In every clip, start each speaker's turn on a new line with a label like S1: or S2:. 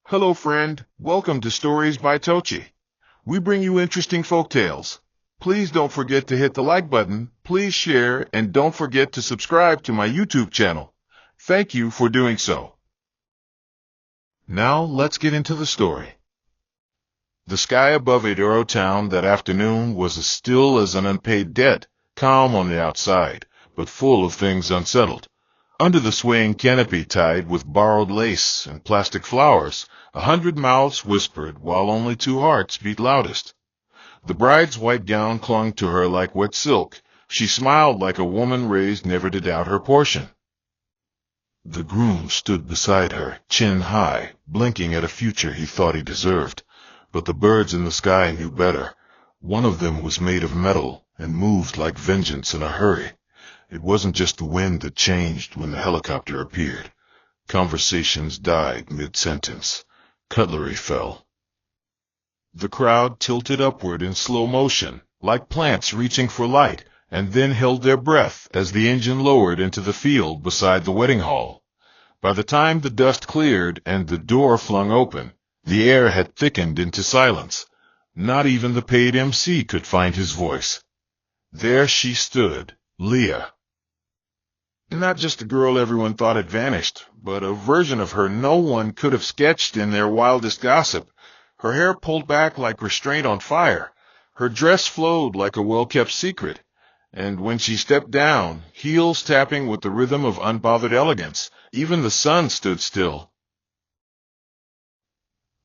S1: Hello friend, welcome to Stories by Tocci. We bring you interesting folk tales. Please don't forget to hit the like button, please share, and don't forget to subscribe to my YouTube channel. Thank you for doing so. Now let's get into the story. The sky above Adoro town that afternoon was as still as an unpaid debt, calm on the outside, but full of things unsettled. Under the swaying canopy tied with borrowed lace and plastic flowers, 100 mouths whispered while only 2 hearts beat loudest. The bride's white gown clung to her like wet silk. She smiled like a woman raised never to doubt her portion. The groom stood beside her, chin high, blinking at a future he thought he deserved. But the birds in the sky knew better. One of them was made of metal and moved like vengeance in a hurry. It wasn't just the wind that changed when the helicopter appeared. Conversations died mid-sentence. Cutlery fell. The crowd tilted upward in slow motion, like plants reaching for light, and then held their breath as the engine lowered into the field beside the wedding hall. By the time the dust cleared and the door flung open, the air had thickened into silence. Not even the paid MC could find his voice. There she stood, Leah. Not just a girl everyone thought had vanished, but a version of her no one could have sketched in their wildest gossip. Her hair pulled back like restraint on fire. Her dress flowed like a well-kept secret. And when she stepped down, heels tapping with the rhythm of unbothered elegance, even the sun stood still.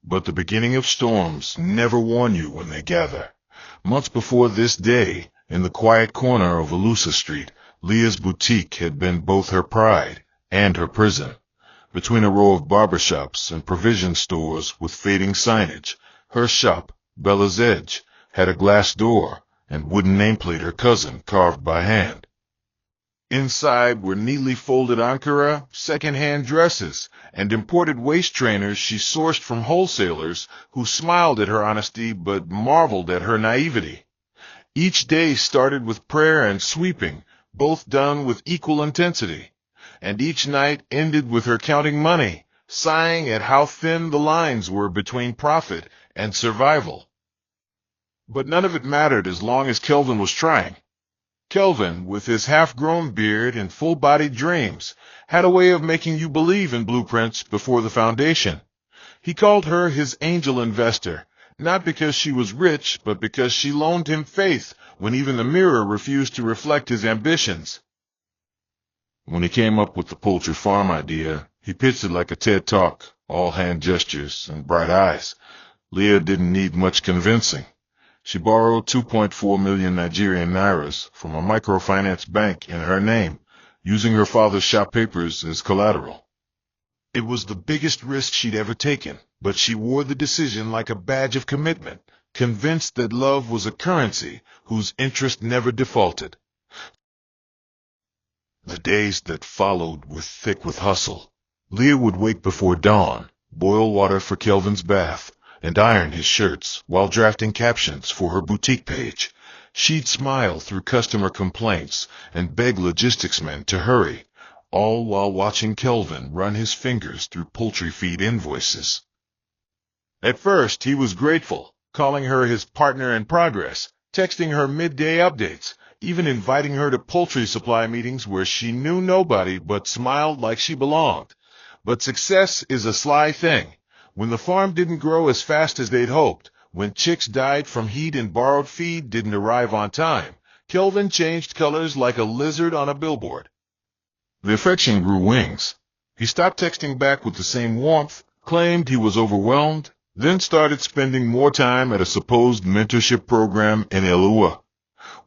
S1: But the beginning of storms never warn you when they gather. Months before this day, in the quiet corner of Alusa Street, Leah's boutique had been both her pride and her prison. Between a row of barbershops and provision stores with fading signage, her shop, Bella's Edge, had a glass door and wooden nameplate her cousin carved by hand. Inside were neatly folded Ankara, second-hand dresses, and imported waist trainers she sourced from wholesalers who smiled at her honesty but marveled at her naivety. Each day started with prayer and sweeping, both done with equal intensity, and each night ended with her counting money, sighing at how thin the lines were between profit and survival. But none of it mattered as long as Kelvin was trying. Kelvin, with his half-grown beard and full-bodied dreams, had a way of making you believe in blueprints before the foundation. He called her his angel investor, not because she was rich, but because she loaned him faith when even the mirror refused to reflect his ambitions. When he came up with the poultry farm idea, he pitched it like a TED Talk, all hand gestures and bright eyes. Leah didn't need much convincing. She borrowed 2.4 million Nigerian nairas from a microfinance bank in her name, using her father's shop papers as collateral. It was the biggest risk she'd ever taken, but she wore the decision like a badge of commitment, convinced that love was a currency whose interest never defaulted. The days that followed were thick with hustle. Leah would wake before dawn, boil water for Kelvin's bath, and iron his shirts while drafting captions for her boutique page. She'd smile through customer complaints and beg logistics men to hurry, all while watching Kelvin run his fingers through poultry feed invoices. At first, he was grateful, calling her his partner in progress, texting her midday updates, even inviting her to poultry supply meetings where she knew nobody but smiled like she belonged. But success is a sly thing. When the farm didn't grow as fast as they'd hoped, when chicks died from heat and borrowed feed didn't arrive on time, Kelvin changed colors like a lizard on a billboard. The affection grew wings. He stopped texting back with the same warmth, claimed he was overwhelmed, then started spending more time at a supposed mentorship program in Elua.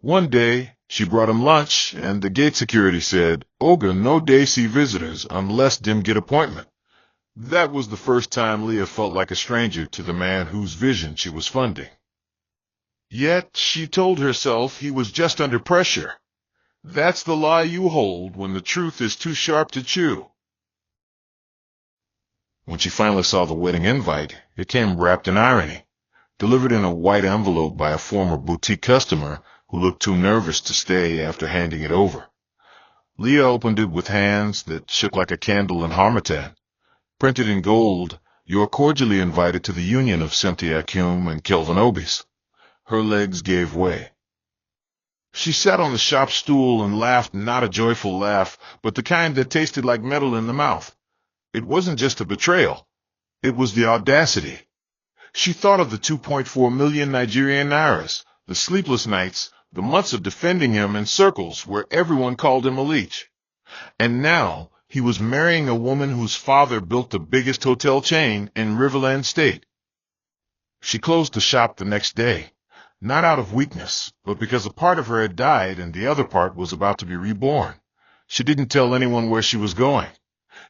S1: One day, she brought him lunch, and the gate security said, "Oga no day see visitors unless dem get appointment." That was the first time Leah felt like a stranger to the man whose vision she was funding. Yet she told herself he was just under pressure. That's the lie you hold when the truth is too sharp to chew. When she finally saw the wedding invite, it came wrapped in irony, delivered in a white envelope by a former boutique customer who looked too nervous to stay after handing it over. Leah opened it with hands that shook like a candle in harmattan. Printed in gold, You're cordially invited to the union of Cynthia Kume and Kelvin Obis." Her legs gave way. She sat on the shop stool and laughed, not a joyful laugh, but the kind that tasted like metal in the mouth. It wasn't just a betrayal. It was the audacity. She thought of the 2.4 million Nigerian nairas, the sleepless nights, the months of defending him in circles where everyone called him a leech. And now he was marrying a woman whose father built the biggest hotel chain in Riverland State. She closed the shop the next day, not out of weakness, but because a part of her had died and the other part was about to be reborn. She didn't tell anyone where she was going.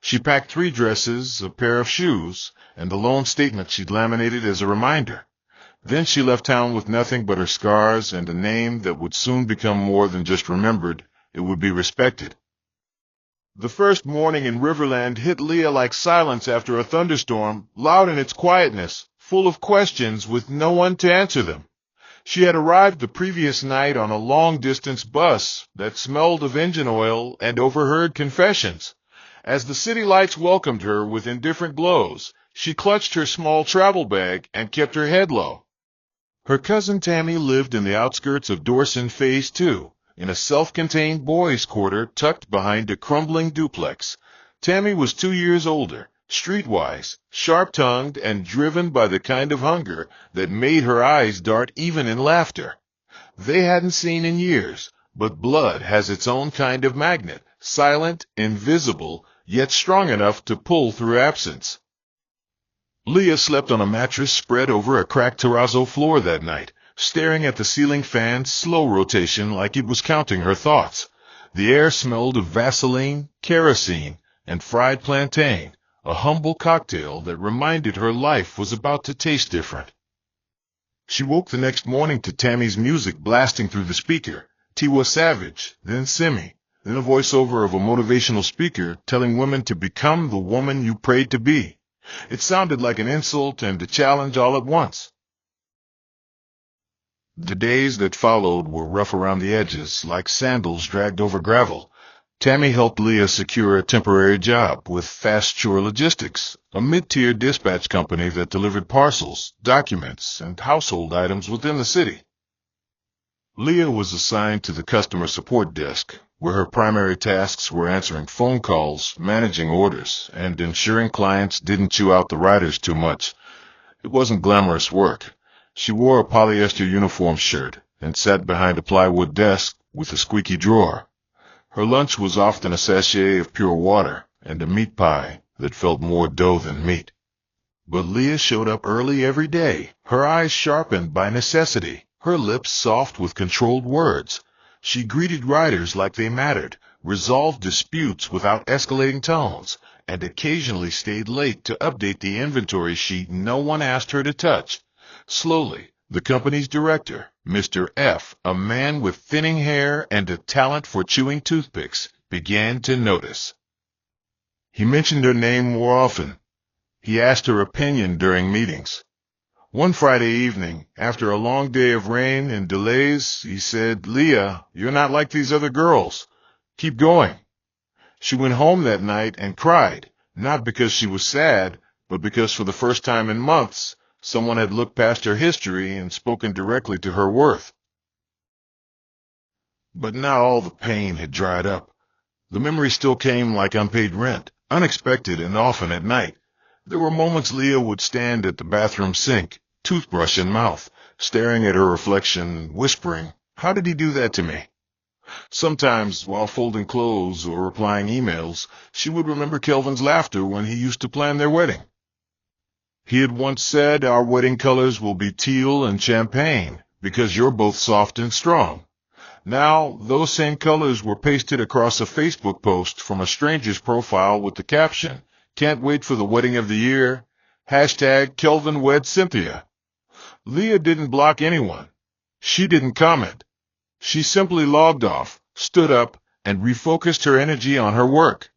S1: She packed 3 dresses, a pair of shoes, and the loan statement she'd laminated as a reminder. Then she left town with nothing but her scars and a name that would soon become more than just remembered. It would be respected. The first morning in Riverland hit Leah like silence after a thunderstorm, loud in its quietness, full of questions with no one to answer them. She had arrived the previous night on a long-distance bus that smelled of engine oil and overheard confessions. As the city lights welcomed her with indifferent glows, she clutched her small travel bag and kept her head low. Her cousin Tammy lived in the outskirts of Dorson Phase 2, in a self-contained boys' quarter tucked behind a crumbling duplex. Tammy was 2 years older, streetwise, sharp-tongued, and driven by the kind of hunger that made her eyes dart even in laughter. They hadn't seen in years, but blood has its own kind of magnet, silent, invisible, yet strong enough to pull through absence. Leah slept on a mattress spread over a cracked terrazzo floor that night, staring at the ceiling fan's slow rotation like it was counting her thoughts. The air smelled of Vaseline, kerosene, and fried plantain, a humble cocktail that reminded her life was about to taste different. She woke the next morning to Tammy's music blasting through the speaker, Tiwa Savage, then Simi, then a voiceover of a motivational speaker telling women to become the woman you prayed to be. It sounded like an insult and a challenge all at once. The days that followed were rough around the edges, like sandals dragged over gravel. Tammy helped Leah secure a temporary job with Fast Shore Logistics, a mid-tier dispatch company that delivered parcels, documents, and household items within the city. Leah was assigned to the customer support desk, where her primary tasks were answering phone calls, managing orders, and ensuring clients didn't chew out the riders too much. It wasn't glamorous work. She wore a polyester uniform shirt and sat behind a plywood desk with a squeaky drawer. Her lunch was often a sachet of pure water and a meat pie that felt more dough than meat. But Leah showed up early every day, her eyes sharpened by necessity, her lips soft with controlled words. She greeted riders like they mattered, resolved disputes without escalating tones, and occasionally stayed late to update the inventory sheet no one asked her to touch. Slowly, the company's director, Mr. F., a man with thinning hair and a talent for chewing toothpicks, began to notice. He mentioned her name more often. He asked her opinion during meetings. One Friday evening, after a long day of rain and delays, he said, "Leah, you're not like these other girls. Keep going." She went home that night and cried, not because she was sad, but because for the first time in months, someone had looked past her history and spoken directly to her worth. But now all the pain had dried up. The memory still came like unpaid rent, unexpected and often at night. There were moments Leah would stand at the bathroom sink, toothbrush in mouth, staring at her reflection, whispering, "How did he do that to me?" Sometimes, while folding clothes or replying emails, she would remember Kelvin's laughter when he used to plan their wedding. He had once said, "Our wedding colors will be teal and champagne, because you're both soft and strong." Now, those same colors were pasted across a Facebook post from a stranger's profile with the caption, "Can't wait for the wedding of the year. #KelvinWedCynthia." Leah didn't block anyone. She didn't comment. She simply logged off, stood up, and refocused her energy on her work.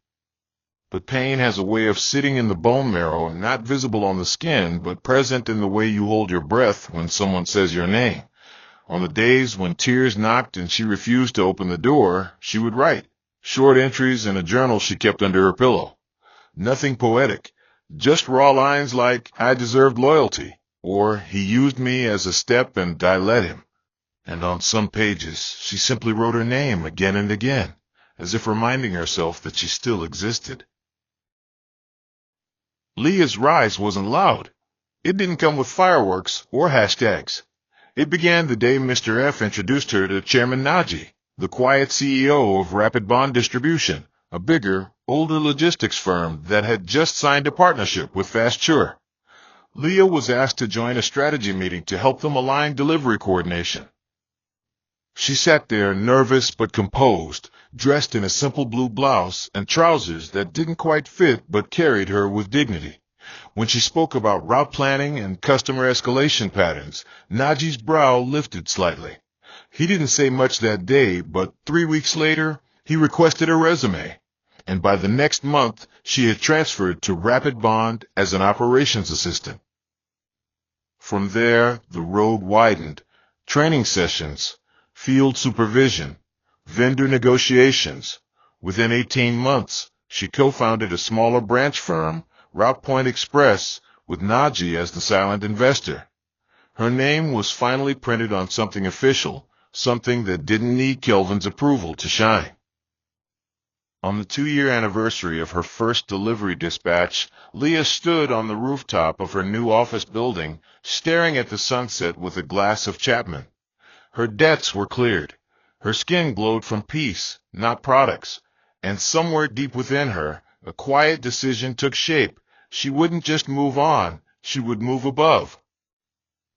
S1: But pain has a way of sitting in the bone marrow, not visible on the skin, but present in the way you hold your breath when someone says your name. On the days when tears knocked and she refused to open the door, she would write, short entries in a journal she kept under her pillow. Nothing poetic, Just raw lines like, "I deserved loyalty," or "He used me as a step and I let him." And on some pages, she simply wrote her name again and again, as if reminding herself that she still existed. Leah's rise wasn't loud. It didn't come with fireworks or hashtags. It began the day Mr. F introduced her to Chairman Naji, the quiet CEO of Rapid Bond Distribution, a bigger, older logistics firm that had just signed a partnership with FastSure. Leah was asked to join a strategy meeting to help them align delivery coordination. She sat there, nervous but composed, dressed in a simple blue blouse and trousers that didn't quite fit but carried her with dignity. When she spoke about route planning and customer escalation patterns, Naji's brow lifted slightly. He didn't say much that day, but 3 weeks later, he requested her resume. And by the next month, she had transferred to Rapid Bond as an operations assistant. From there, the road widened. Training sessions, field supervision, vendor negotiations. Within 18 months, she co-founded a smaller branch firm, Route Point Express, with Naji as the silent investor. Her name was finally printed on something official, something that didn't need Kelvin's approval to shine. On the 2-year anniversary of her first delivery dispatch, Leah stood on the rooftop of her new office building, staring at the sunset with a glass of Chapman. Her debts were cleared. Her skin glowed from peace, not products. And somewhere deep within her, a quiet decision took shape. She wouldn't just move on, she would move above.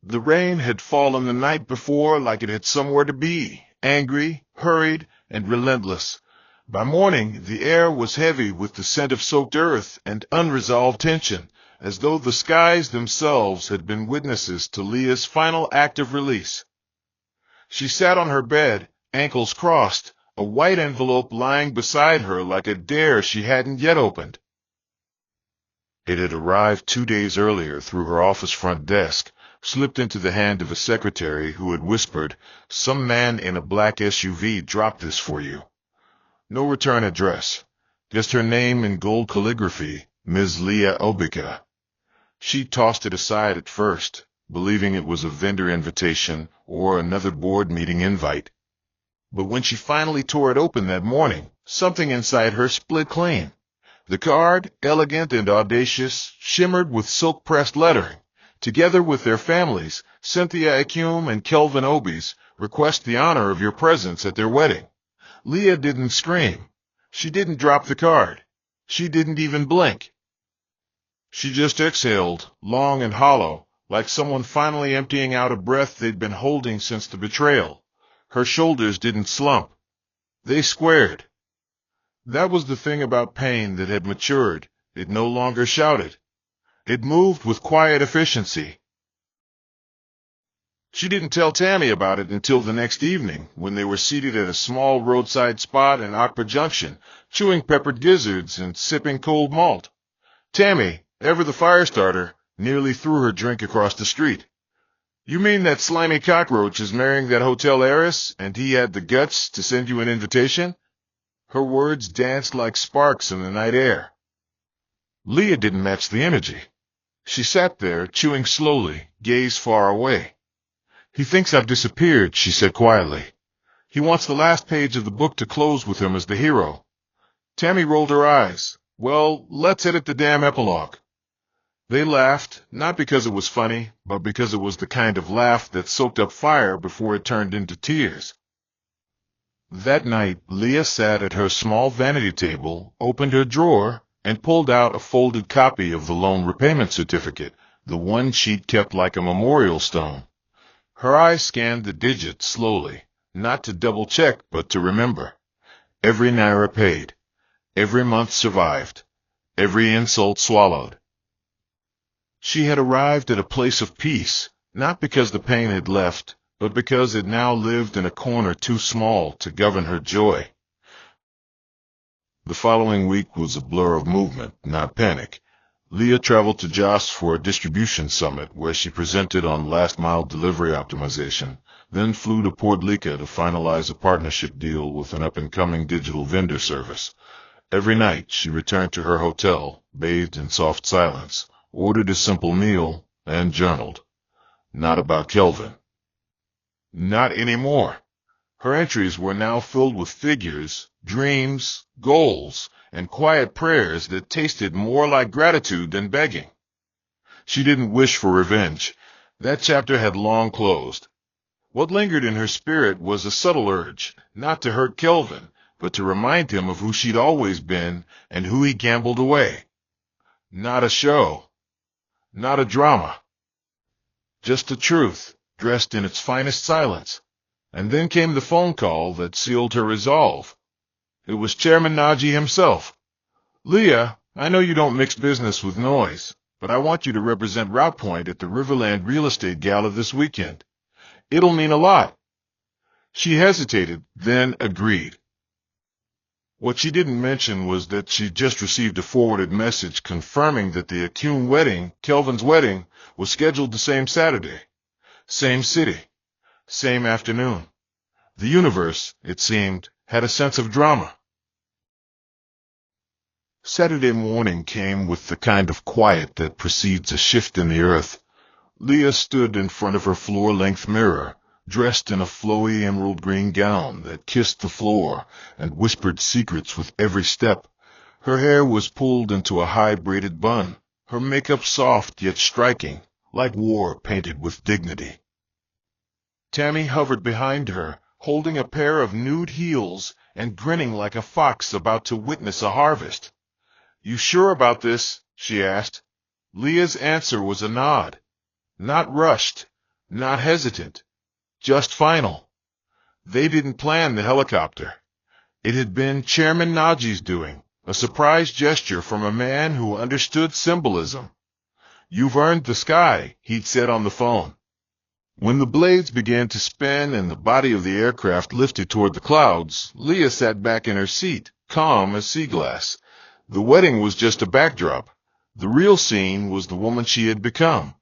S1: The rain had fallen the night before like it had somewhere to be, angry, hurried, and relentless. By morning, the air was heavy with the scent of soaked earth and unresolved tension, as though the skies themselves had been witnesses to Leah's final act of release. She sat on her bed, ankles crossed, a white envelope lying beside her like a dare she hadn't yet opened. It had arrived 2 days earlier through her office front desk, slipped into the hand of a secretary who had whispered, "Some man in a black SUV dropped this for you." No return address, just her name in gold calligraphy, Ms. Leah Obika. She tossed it aside at first, believing it was a vendor invitation or another board meeting invite. But when she finally tore it open that morning, something inside her split clean. The card, elegant and audacious, shimmered with silk-pressed lettering. Together with their families, Cynthia Acume and Kelvin Obies, request the honor of your presence at their wedding. Leah didn't scream. She didn't drop the card. She didn't even blink. She just exhaled, long and hollow, like someone finally emptying out a breath they'd been holding since the betrayal. Her shoulders didn't slump. They squared. That was the thing about pain that had matured. It no longer shouted. It moved with quiet efficiency. She didn't tell Tammy about it until the next evening, when they were seated at a small roadside spot in Aqua Junction, chewing peppered gizzards and sipping cold malt. Tammy, ever the fire starter, nearly threw her drink across the street. "You mean that slimy cockroach is marrying that hotel heiress, and he had the guts to send you an invitation?" Her words danced like sparks in the night air. Leah didn't match the energy. She sat there, chewing slowly, gaze far away. "He thinks I've disappeared," she said quietly. "He wants the last page of the book to close with him as the hero." Tammy rolled her eyes. "Well, let's edit the damn epilogue." They laughed, not because it was funny, but because it was the kind of laugh that soaked up fire before it turned into tears. That night, Leah sat at her small vanity table, opened her drawer, and pulled out a folded copy of the loan repayment certificate, the one she'd kept like a memorial stone. Her eyes scanned the digits slowly, not to double-check, but to remember. Every naira paid. Every month survived. Every insult swallowed. She had arrived at a place of peace, not because the pain had left, but because it now lived in a corner too small to govern her joy. The following week was a blur of movement, not panic. Leah traveled to Jos for a distribution summit where she presented on last-mile delivery optimization, then flew to Port Lika to finalize a partnership deal with an up-and-coming digital vendor service. Every night she returned to her hotel, bathed in soft silence, ordered a simple meal, and journaled. Not about Kelvin. Not anymore. Her entries were now filled with figures, dreams, goals, and quiet prayers that tasted more like gratitude than begging. She didn't wish for revenge. That chapter had long closed. What lingered in her spirit was a subtle urge, not to hurt Kelvin, but to remind him of who she'd always been and who he gambled away. Not a show. Not a drama. Just the truth, dressed in its finest silence. And then came the phone call that sealed her resolve. It was Chairman Naji himself. "Leah, I know you don't mix business with noise, but I want you to represent Route Point at the Riverland Real Estate Gala this weekend. It'll mean a lot." She hesitated, then agreed. What she didn't mention was that she'd just received a forwarded message confirming that the Acune wedding, Kelvin's wedding, was scheduled the same Saturday. Same city. Same afternoon. The universe, it seemed, had a sense of drama. Saturday morning came with the kind of quiet that precedes a shift in the earth. Leah stood in front of her floor-length mirror, dressed in a flowy emerald green gown that kissed the floor and whispered secrets with every step. Her hair was pulled into a high braided bun, her makeup soft yet striking, like war painted with dignity. Tammy hovered behind her, holding a pair of nude heels and grinning like a fox about to witness a harvest. "You sure about this?" she asked. Leah's answer was a nod. Not rushed, not hesitant, just final. They didn't plan the helicopter. It had been Chairman Naji's doing, a surprise gesture from a man who understood symbolism. "You've earned the sky," he'd said on the phone. When the blades began to spin and the body of the aircraft lifted toward the clouds, Leah sat back in her seat, calm as sea glass. The wedding was just a backdrop. The real scene was the woman she had become.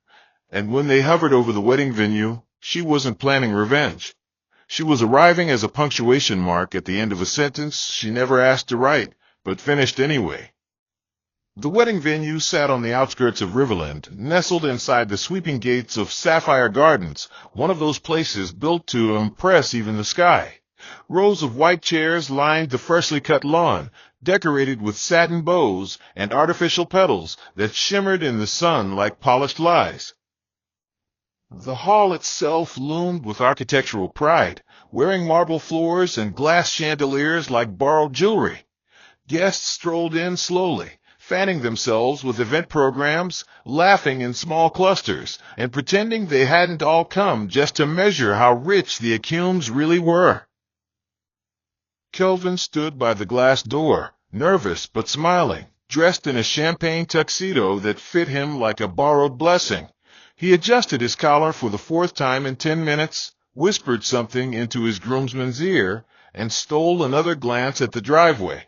S1: And when they hovered over the wedding venue, she wasn't planning revenge. She was arriving as a punctuation mark at the end of a sentence she never asked to write, but finished anyway. The wedding venue sat on the outskirts of Riverland, nestled inside the sweeping gates of Sapphire Gardens, one of those places built to impress even the sky. Rows of white chairs lined the freshly cut lawn, decorated with satin bows and artificial petals that shimmered in the sun like polished lies. The hall itself loomed with architectural pride, wearing marble floors and glass chandeliers like borrowed jewelry. Guests strolled in slowly, fanning themselves with event programs, laughing in small clusters, and pretending they hadn't all come just to measure how rich the Acunes really were. Kelvin stood by the glass door, nervous but smiling, dressed in a champagne tuxedo that fit him like a borrowed blessing. He adjusted his collar for the fourth time in 10 minutes, whispered something into his groomsman's ear, and stole another glance at the driveway.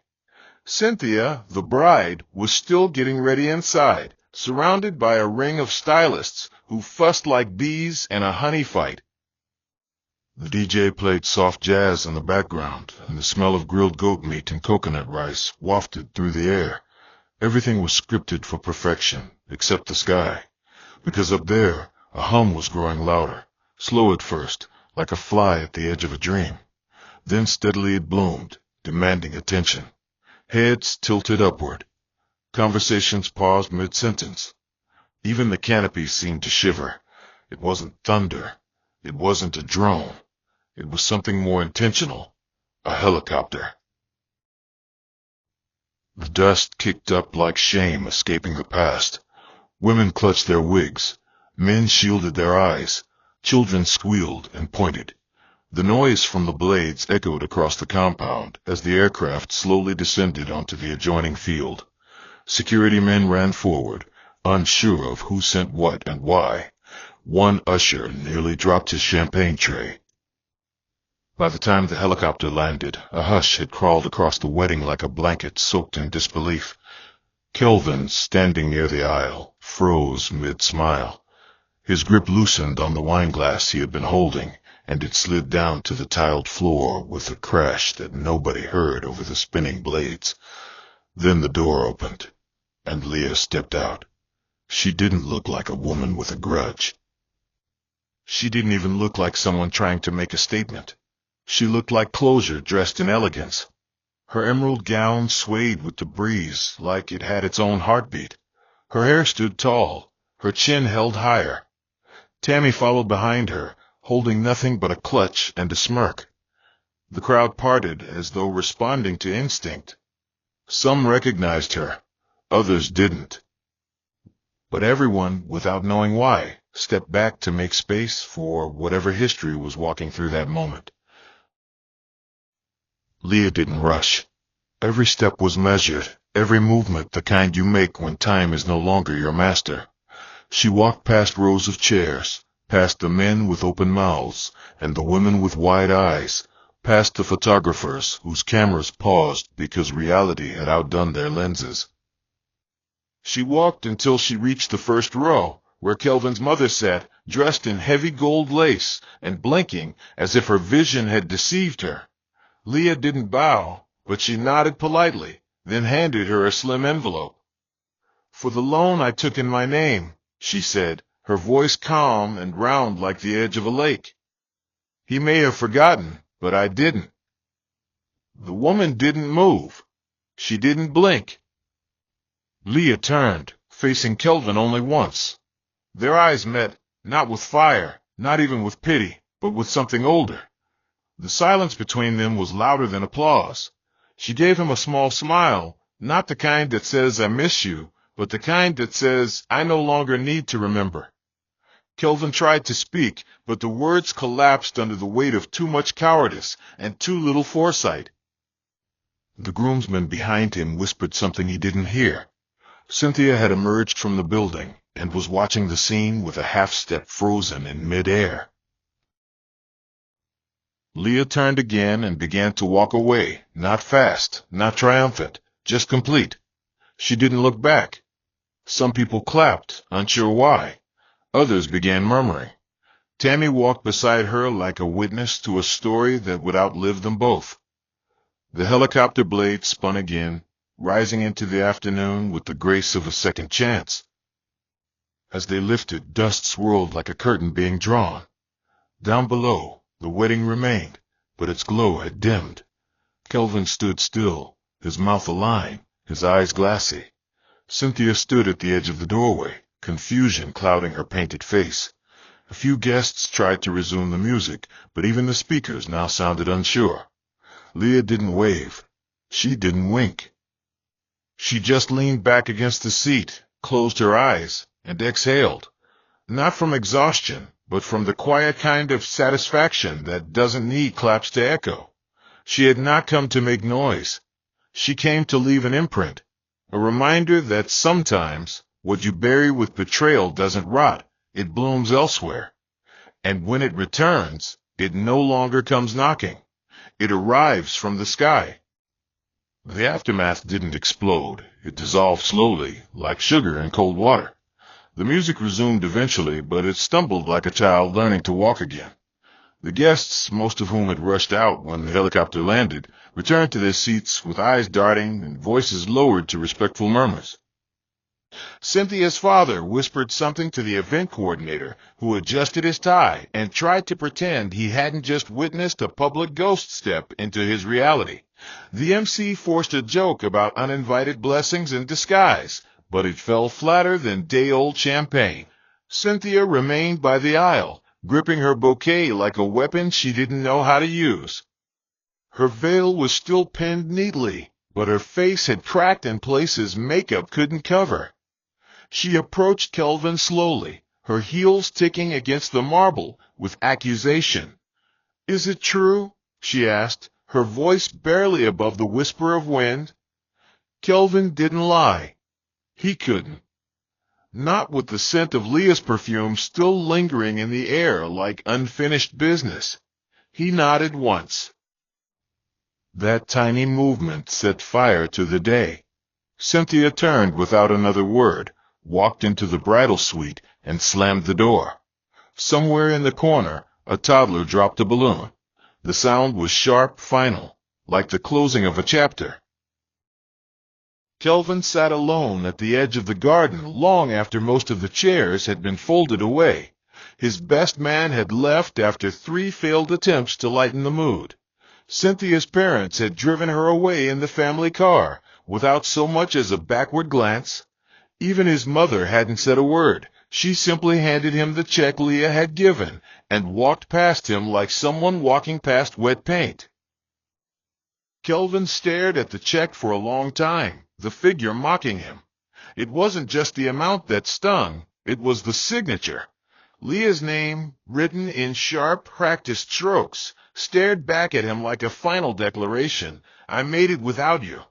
S1: Cynthia, the bride, was still getting ready inside, surrounded by a ring of stylists who fussed like bees in a honey fight. The DJ played soft jazz in the background, and the smell of grilled goat meat and coconut rice wafted through the air. Everything was scripted for perfection, except the sky, because up there a hum was growing louder, slow at first, like a fly at the edge of a dream. Then steadily it bloomed, demanding attention. Heads tilted upward. Conversations paused mid-sentence. Even the canopy seemed to shiver. It wasn't thunder. It wasn't a drone. It was something more intentional. A helicopter. The dust kicked up like shame escaping the past. Women clutched their wigs. Men shielded their eyes. Children squealed and pointed. The noise from the blades echoed across the compound as the aircraft slowly descended onto the adjoining field. Security men ran forward, unsure of who sent what and why. One usher nearly dropped his champagne tray. By the time the helicopter landed, a hush had crawled across the wedding like a blanket soaked in disbelief. Kelvin, standing near the aisle, froze mid-smile. His grip loosened on the wineglass he had been holding, and it slid down to the tiled floor with a crash that nobody heard over the spinning blades. Then the door opened, and Leah stepped out. She didn't look like a woman with a grudge. She didn't even look like someone trying to make a statement. She looked like closure dressed in elegance. Her emerald gown swayed with the breeze like it had its own heartbeat. Her hair stood tall, her chin held higher. Tammy followed behind her, holding nothing but a clutch and a smirk. The crowd parted as though responding to instinct. Some recognized her, others didn't. But everyone, without knowing why, stepped back to make space for whatever history was walking through that moment. Leah didn't rush. Every step was measured, every movement the kind you make when time is no longer your master. She walked past rows of chairs, past the men with open mouths and the women with wide eyes, past the photographers whose cameras paused because reality had outdone their lenses. She walked until she reached the first row, where Kelvin's mother sat, dressed in heavy gold lace and blinking as if her vision had deceived her. Leah didn't bow, but she nodded politely, then handed her a slim envelope. "For the loan I took in my name," she said, her voice calm and round like the edge of a lake. "He may have forgotten, but I didn't." The woman didn't move. She didn't blink. Leah turned, facing Kelvin only once. Their eyes met, not with fire, not even with pity, but with something older. The silence between them was louder than applause. She gave him a small smile, not the kind that says, "I miss you," but the kind that says, "I no longer need to remember." Kelvin tried to speak, but the words collapsed under the weight of too much cowardice and too little foresight. The groomsman behind him whispered something he didn't hear. Cynthia had emerged from the building and was watching the scene with a half-step frozen in mid-air. Leah turned again and began to walk away, not fast, not triumphant, just complete. She didn't look back. Some people clapped, unsure why. Others began murmuring. Tammy walked beside her like a witness to a story that would outlive them both. The helicopter blade spun again, rising into the afternoon with the grace of a second chance. As they lifted, dust swirled like a curtain being drawn. Down below, the wedding remained, but its glow had dimmed. Kelvin stood still, his mouth aline, his eyes glassy. Cynthia stood at the edge of the doorway, confusion clouding her painted face. A few guests tried to resume the music, but even the speakers now sounded unsure. Leah didn't wave. She didn't wink. She just leaned back against the seat, closed her eyes, and exhaled. Not from exhaustion, but from the quiet kind of satisfaction that doesn't need claps to echo. She had not come to make noise. She came to leave an imprint, a reminder that sometimes what you bury with betrayal doesn't rot, it blooms elsewhere. And when it returns, it no longer comes knocking. It arrives from the sky. The aftermath didn't explode. It dissolved slowly, like sugar in cold water. The music resumed eventually, but it stumbled like a child learning to walk again. The guests, most of whom had rushed out when the helicopter landed, returned to their seats with eyes darting and voices lowered to respectful murmurs. Cynthia's father whispered something to the event coordinator, who adjusted his tie and tried to pretend he hadn't just witnessed a public ghost step into his reality. The MC forced a joke about uninvited blessings in disguise, but it fell flatter than day-old champagne. Cynthia remained by the aisle, gripping her bouquet like a weapon she didn't know how to use. Her veil was still pinned neatly, but her face had cracked in places makeup couldn't cover. She approached Kelvin slowly, her heels ticking against the marble with accusation. "Is it true?" she asked, her voice barely above the whisper of wind. Kelvin didn't lie. He couldn't. Not with the scent of Leah's perfume still lingering in the air like unfinished business. He nodded once. That tiny movement set fire to the day. Cynthia turned without another word, walked into the bridal suite, and slammed the door. Somewhere in the corner, a toddler dropped a balloon. The sound was sharp, final, like the closing of a chapter. Kelvin sat alone at the edge of the garden long after most of the chairs had been folded away. His best man had left after 3 failed attempts to lighten the mood. Cynthia's parents had driven her away in the family car, without so much as a backward glance. Even his mother hadn't said a word. She simply handed him the check Leah had given and walked past him like someone walking past wet paint. Kelvin stared at the check for a long time, the figure mocking him. It wasn't just the amount that stung, it was the signature. Leah's name, written in sharp, practiced strokes, stared back at him like a final declaration. I made it without you.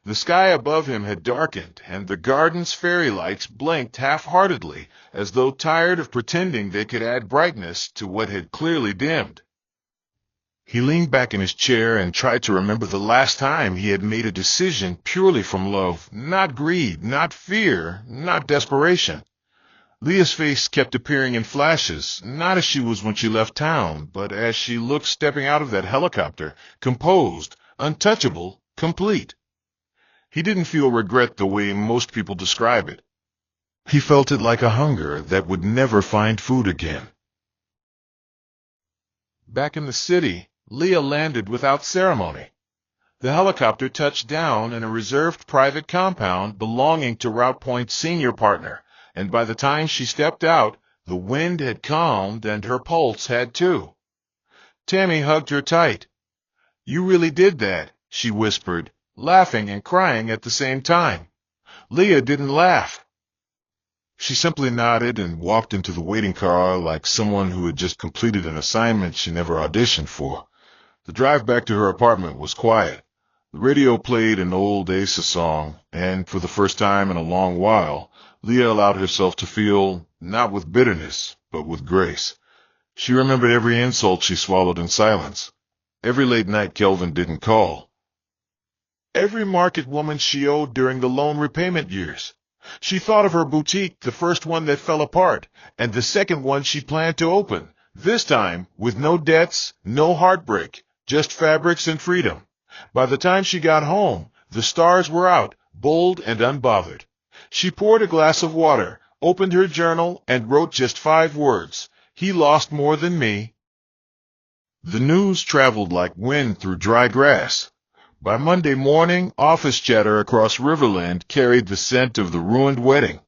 S1: The sky above him had darkened, and the garden's fairy lights blinked half-heartedly, as though tired of pretending they could add brightness to what had clearly dimmed. He leaned back in his chair and tried to remember the last time he had made a decision purely from love, not greed, not fear, not desperation. Leah's face kept appearing in flashes, not as she was when she left town, but as she looked stepping out of that helicopter, composed, untouchable, complete. He didn't feel regret the way most people describe it. He felt it like a hunger that would never find food again. Back in the city, Leah landed without ceremony. The helicopter touched down in a reserved private compound belonging to Route Point's senior partner, and by the time she stepped out, the wind had calmed and her pulse had too. Tammy hugged her tight. "You really did that," she whispered, laughing and crying at the same time. Leah didn't laugh. She simply nodded and walked into the waiting car like someone who had just completed an assignment she never auditioned for. The drive back to her apartment was quiet. The radio played an old Asa song, and for the first time in a long while, Leah allowed herself to feel, not with bitterness, but with grace. She remembered every insult she swallowed in silence, every late night Kelvin didn't call, every market woman she owed during the loan repayment years. She thought of her boutique, the first one that fell apart, and the second one she planned to open, this time with no debts, no heartbreak, just fabrics and freedom. By the time she got home, the stars were out, bold and unbothered. She poured a glass of water, opened her journal, and wrote just 5 words. He lost more than me. The news traveled like wind through dry grass. By Monday morning, office chatter across Riverland carried the scent of the ruined wedding.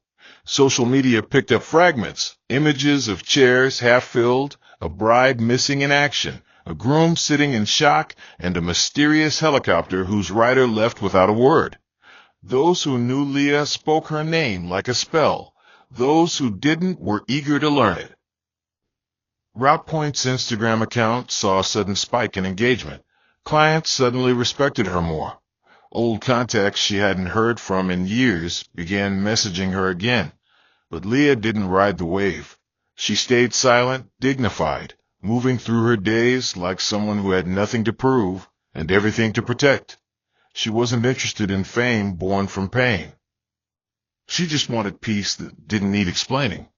S1: Social media picked up fragments, images of chairs half-filled, a bride missing in action, a groom sitting in shock, and a mysterious helicopter whose rider left without a word. Those who knew Leah spoke her name like a spell. Those who didn't were eager to learn it. Route Point's Instagram account saw a sudden spike in engagement. Clients suddenly respected her more. Old contacts she hadn't heard from in years began messaging her again. But Leah didn't ride the wave. She stayed silent, dignified, moving through her days like someone who had nothing to prove and everything to protect. She wasn't interested in fame born from pain. She just wanted peace that didn't need explaining.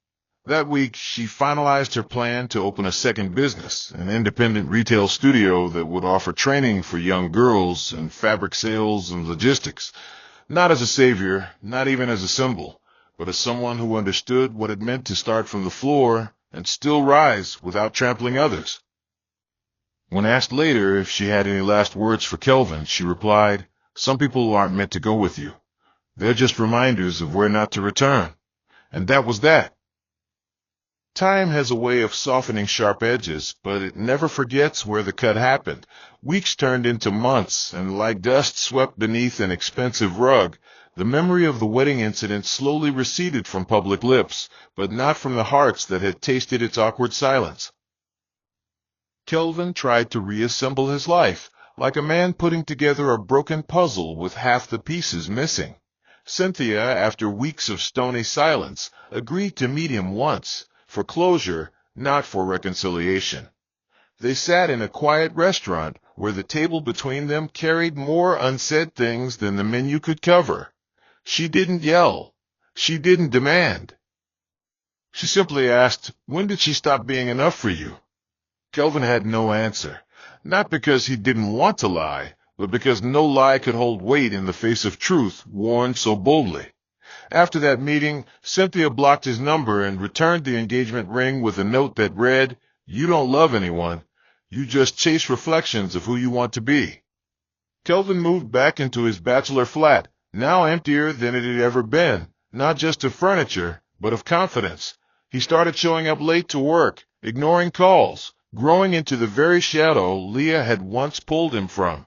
S1: That week, she finalized her plan to open a second business, an independent retail studio that would offer training for young girls in fabric sales and logistics. Not as a savior, not even as a symbol, but as someone who understood what it meant to start from the floor and still rise without trampling others. When asked later if she had any last words for Kelvin, she replied, "Some people aren't meant to go with you. They're just reminders of where not to return." And that was that. Time has a way of softening sharp edges, but it never forgets where the cut happened. Weeks turned into months, and like dust swept beneath an expensive rug, the memory of the wedding incident slowly receded from public lips, but not from the hearts that had tasted its awkward silence. Kelvin tried to reassemble his life, like a man putting together a broken puzzle with half the pieces missing. Cynthia, after weeks of stony silence, agreed to meet him once, for closure, not for reconciliation. They sat in a quiet restaurant where the table between them carried more unsaid things than the menu could cover. She didn't yell. She didn't demand. She simply asked, "When did she stop being enough for you?" Kelvin had no answer, not because he didn't want to lie, but because no lie could hold weight in the face of truth warned so boldly. After that meeting, Cynthia blocked his number and returned the engagement ring with a note that read, "You don't love anyone. You just chase reflections of who you want to be." Kelvin moved back into his bachelor flat, now emptier than it had ever been, not just of furniture, but of confidence. He started showing up late to work, ignoring calls, growing into the very shadow Leah had once pulled him from.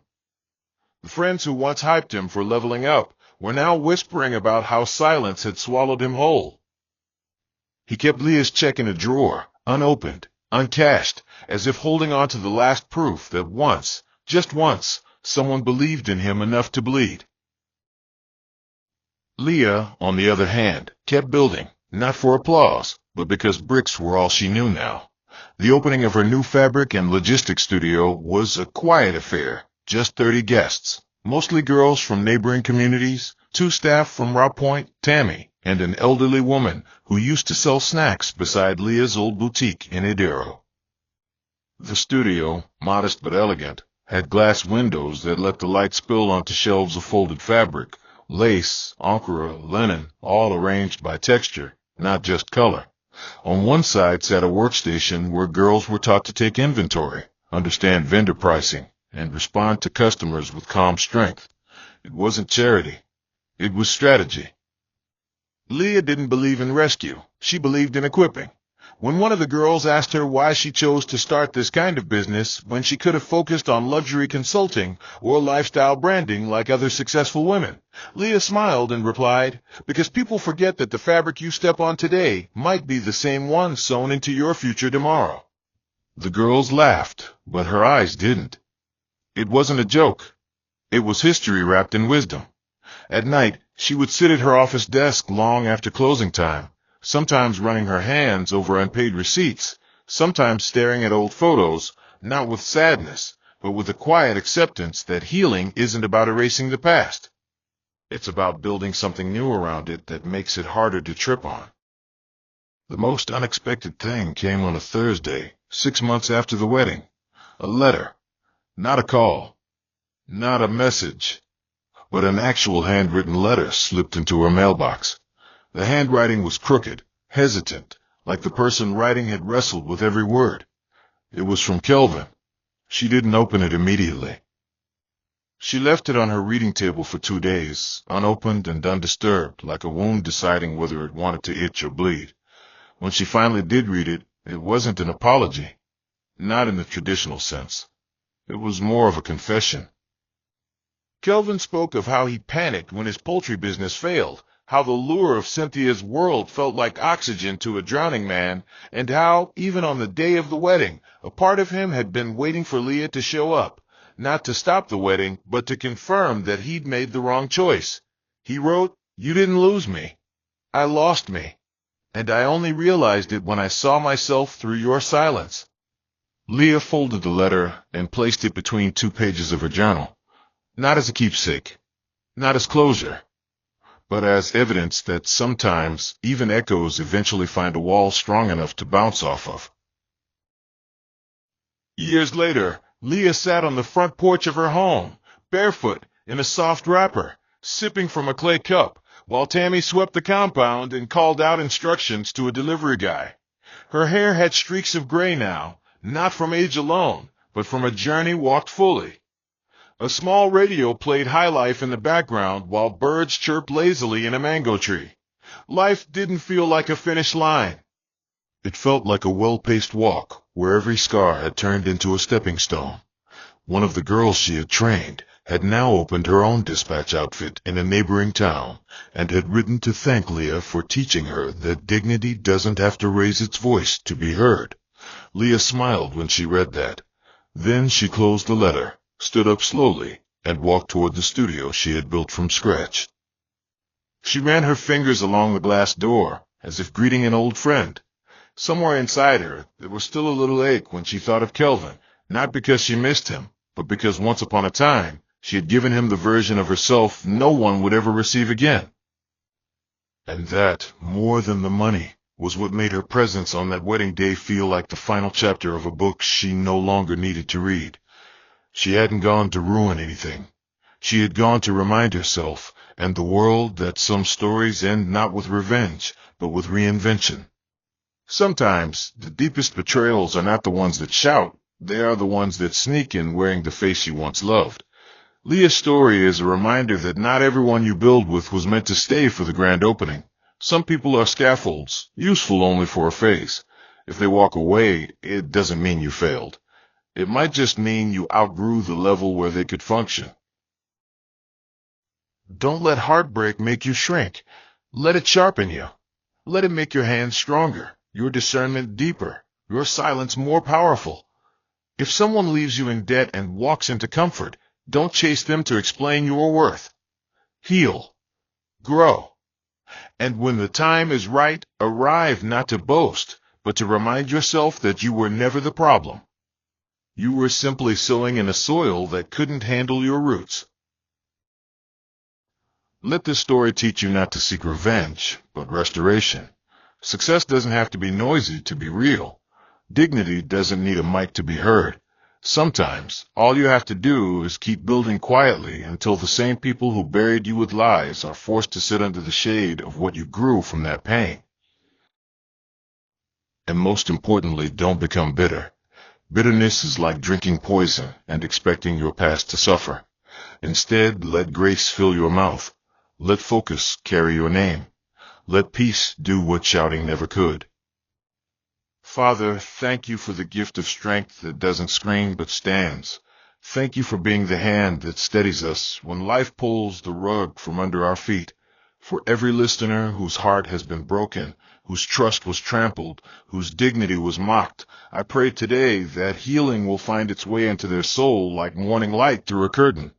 S1: The friends who once hyped him for leveling up were now whispering about how silence had swallowed him whole. He kept Leah's check in a drawer, unopened, uncashed, as if holding on to the last proof that once, just once, someone believed in him enough to bleed. Leah, on the other hand, kept building, not for applause, but because bricks were all she knew now. The opening of her new fabric and logistics studio was a quiet affair, just 30 guests, mostly girls from neighboring communities, 2 staff from Rock Point, Tammy, and an elderly woman who used to sell snacks beside Leah's old boutique in Idero. The studio, modest but elegant, had glass windows that let the light spill onto shelves of folded fabric, lace, ochre, linen, all arranged by texture, not just color. On one side sat a workstation where girls were taught to take inventory, understand vendor pricing, and respond to customers with calm strength. It wasn't charity. It was strategy. Leah didn't believe in rescue. She believed in equipping. When one of the girls asked her why she chose to start this kind of business when she could have focused on luxury consulting or lifestyle branding like other successful women, Leah smiled and replied, "Because people forget that the fabric you step on today might be the same one sewn into your future tomorrow." The girls laughed, but her eyes didn't. It wasn't a joke. It was history wrapped in wisdom. At night, she would sit at her office desk long after closing time, sometimes running her hands over unpaid receipts, sometimes staring at old photos, not with sadness, but with a quiet acceptance that healing isn't about erasing the past. It's about building something new around it that makes it harder to trip on. The most unexpected thing came on a Thursday, 6 months after the wedding. A letter. Not a call. Not a message. But an actual handwritten letter slipped into her mailbox. The handwriting was crooked, hesitant, like the person writing had wrestled with every word. It was from Kelvin. She didn't open it immediately. She left it on her reading table for 2 days, unopened and undisturbed, like a wound deciding whether it wanted to itch or bleed. When she finally did read it, it wasn't an apology. Not in the traditional sense. It was more of a confession. Kelvin spoke of how he panicked when his poultry business failed, how the lure of Cynthia's world felt like oxygen to a drowning man, and how, even on the day of the wedding, a part of him had been waiting for Leah to show up, not to stop the wedding, but to confirm that he'd made the wrong choice. He wrote, "You didn't lose me. I lost me. And I only realized it when I saw myself through your silence." Leah folded the letter and placed it between 2 pages of her journal. Not as a keepsake, not as closure, but as evidence that sometimes even echoes eventually find a wall strong enough to bounce off of. Years later, Leah sat on the front porch of her home, barefoot, in a soft wrapper, sipping from a clay cup, while Tammy swept the compound and called out instructions to a delivery guy. Her hair had streaks of gray now, not from age alone, but from a journey walked fully. A small radio played high life in the background while birds chirped lazily in a mango tree. Life didn't feel like a finish line. It felt like a well-paced walk where every scar had turned into a stepping stone. One of the girls she had trained had now opened her own dispatch outfit in a neighboring town and had written to thank Leah for teaching her that dignity doesn't have to raise its voice to be heard. Leah smiled when she read that. Then she closed the letter, stood up slowly, and walked toward the studio she had built from scratch. She ran her fingers along the glass door, as if greeting an old friend. Somewhere inside her, there was still a little ache when she thought of Kelvin, not because she missed him, but because once upon a time, she had given him the version of herself no one would ever receive again. And that, more than the money, was what made her presence on that wedding day feel like the final chapter of a book she no longer needed to read. She hadn't gone to ruin anything. She had gone to remind herself and the world that some stories end not with revenge, but with reinvention. Sometimes the deepest betrayals are not the ones that shout, they are the ones that sneak in wearing the face you once loved. Leah's story is a reminder that not everyone you build with was meant to stay for the grand opening. Some people are scaffolds, useful only for a phase. If they walk away, it doesn't mean you failed. It might just mean you outgrew the level where they could function. Don't let heartbreak make you shrink. Let it sharpen you. Let it make your hands stronger, your discernment deeper, your silence more powerful. If someone leaves you in debt and walks into comfort, don't chase them to explain your worth. Heal. Grow. And when the time is right, arrive not to boast, but to remind yourself that you were never the problem. You were simply sowing in a soil that couldn't handle your roots. Let this story teach you not to seek revenge, but restoration. Success doesn't have to be noisy to be real. Dignity doesn't need a mic to be heard. Sometimes, all you have to do is keep building quietly until the same people who buried you with lies are forced to sit under the shade of what you grew from that pain. And most importantly, don't become bitter. Bitterness is like drinking poison and expecting your past to suffer. Instead, let grace fill your mouth. Let focus carry your name. Let peace do what shouting never could. Father, thank you for the gift of strength that doesn't scream but stands. Thank you for being the hand that steadies us when life pulls the rug from under our feet. For every listener whose heart has been broken, whose trust was trampled, whose dignity was mocked, I pray today that healing will find its way into their soul like morning light through a curtain.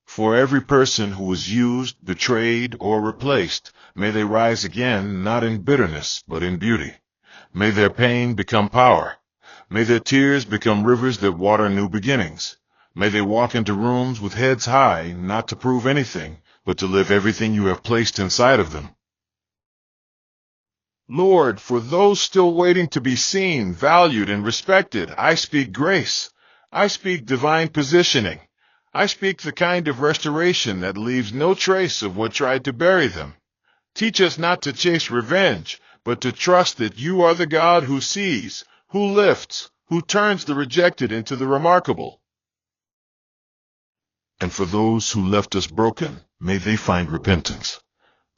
S1: For every person who was used, betrayed, or replaced, may they rise again, not in bitterness, but in beauty. May their pain become power. May their tears become rivers that water new beginnings. May they walk into rooms with heads high, not to prove anything, but to live everything you have placed inside of them. Lord, for those still waiting to be seen, valued, and respected, I speak grace. I speak divine positioning. I speak the kind of restoration that leaves no trace of what tried to bury them. Teach us not to chase revenge, but to trust that you are the God who sees, who lifts, who turns the rejected into the remarkable. And for those who left us broken, may they find repentance.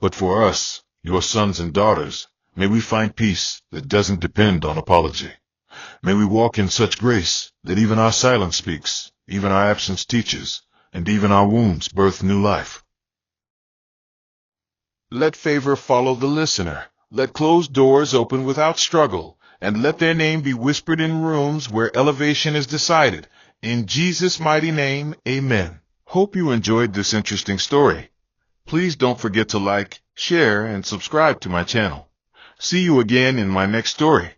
S1: But for us, your sons and daughters, may we find peace that doesn't depend on apology. May we walk in such grace that even our silence speaks, even our absence teaches, and even our wounds birth new life. Let favor follow the listener. Let closed doors open without struggle, and let their name be whispered in rooms where elevation is decided. In Jesus' mighty name, amen. Hope you enjoyed this interesting story. Please don't forget to like, share, and subscribe to my channel. See you again in my next story.